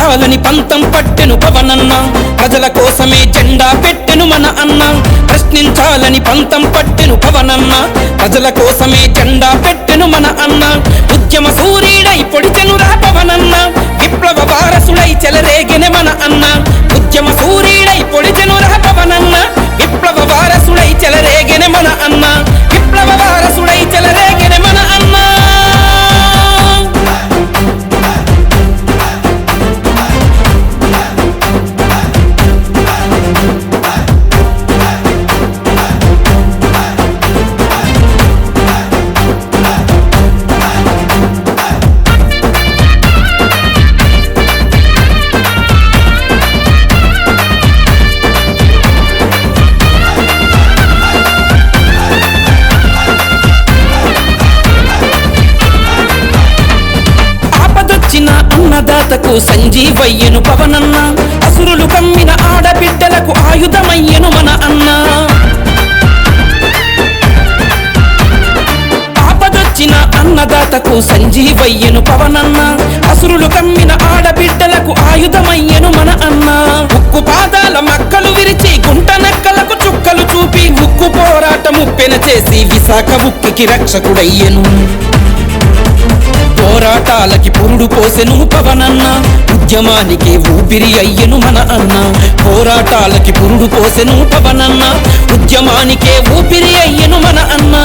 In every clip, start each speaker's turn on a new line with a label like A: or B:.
A: ప్రశ్నించాలని పంతం పట్టెను పవనన్న, ప్రజల కోసమే జెండా పెట్టెను మన అన్న. ప్రశ్నించాలని పంతం పట్టెను పవనన్న, ప్రజల కోసమే జెండా పెట్టెను మన అన్న. ఉద్యమ సూర్యుడై పొడిచెనురా పవనన్న, విప్లవ వారసుడై చెలరేగెనె మన అన్న. ఉద్యమ సూర్యుడై పొడిచెనురా పవనన్న, విప్లవ వారసుడై చెలరేగెనె మన అన్న. విప్లవ వారసుడై చెలరేగెనె మన అన్న. అన్నదాతకు సంజీవయ్యను పవనన్న, అసురులు కమ్మిన ఆడబిడ్డలకు ఆయుధమయ్యను మన అన్న. ఆపదొచ్చిన అన్నదాతకు సంజీవయ్యను పవనన్న, అసురులు కమ్మిన ఆడబిడ్డలకు ఆయుధమయ్యను మన అన్న. ఉక్కు పాదాల మక్కలు విరిచి గుంట నక్కలకు చుక్కలు చూపి ఉక్కు పోరాటము పెన చేసి విశాఖ ఉక్కికి రక్షకుడయ్యను. పోరాటాలకి పురుడు పోసెను పవనన్న, ఉద్యమానికి ఊపిరి అయ్యను మన అన్న. పోరాటాలకి పురుడు పోసెను పవనన్న, ఉద్యమానికే ఊపిరి అయ్యను మన అన్న.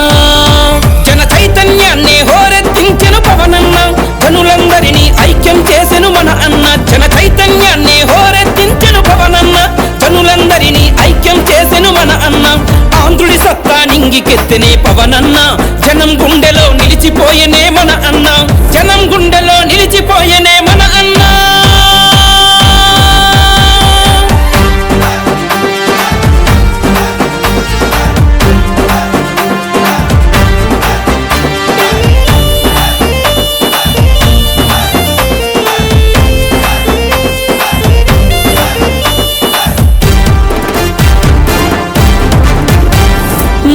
A: జన చైతన్యాన్ని హోరెత్తించెను పవనన్న, జనులందరినీ ఐక్యం చేసెను మన అన్న. జన చైతన్యాన్ని హోరెత్తించెను పవనన్న, జనులందరినీ ఐక్యం చేసెను మన అన్న. ఆంధ్రుడి సత్తా నింగికెత్తెనే పవనన్న, జనం గుండెలో నిలిచిపోయెనే మన అన్న. జనం గుండెలో నిలిచిపోయెనే మన అన్న.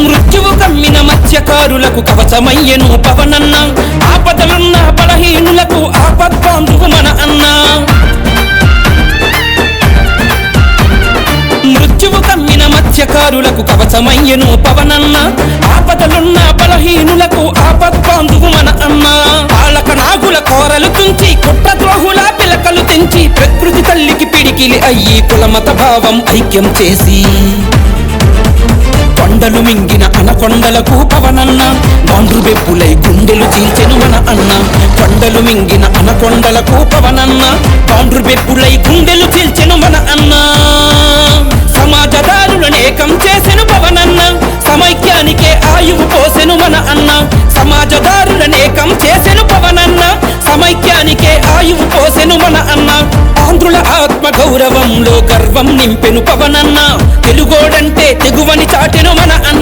A: మృత్యువు కమ్మిన మత్స్యకారులకు కవచమయ్యను పవనన్న, ఆపదలున్న బలహీనులకు ఆపద్బాంధువు మన అన్న. మృత్యువు కమ్మిన మత్స్యకారులకు కవచమయ్యను పవనన్న, ఆపదలున్న బలహీనులకు ఆపద్బాంధువు మన అన్న. పాలక నాగుల కోరలు తుంచి కుట్రద్రోహుల పిలకలు తెంచి ప్రకృతి తల్లికి పిడికిలి అయ్యి కులమత భావం ఐక్యం చేసి కొండలు మింగిన అనకొండలకు పవనన్న, మాండ్రు బెప్పులై గుండెలు చీల్చెను మన అన్న. కొండలు మింగిన అనకొండలకు పవనన్న, మాండ్రు బెప్పులై గుండెలు చీల్చెను మన అన్న. సమాజదారులనేకం చేసెను పవనన్న, సమైక్యానికే ఆయువు పోసెను మన అన్న. సమాజదారులనేకం చేసెను పవనన్న, సమైక్యానికే ఆయువు పోసెను మన అన్న. ఆంధ్రుల ఆత్మ గౌరవంలో గర్వం నింపెను పవనన్న, తెలుగోడంటే తెగువని చాటెను మన అన్న.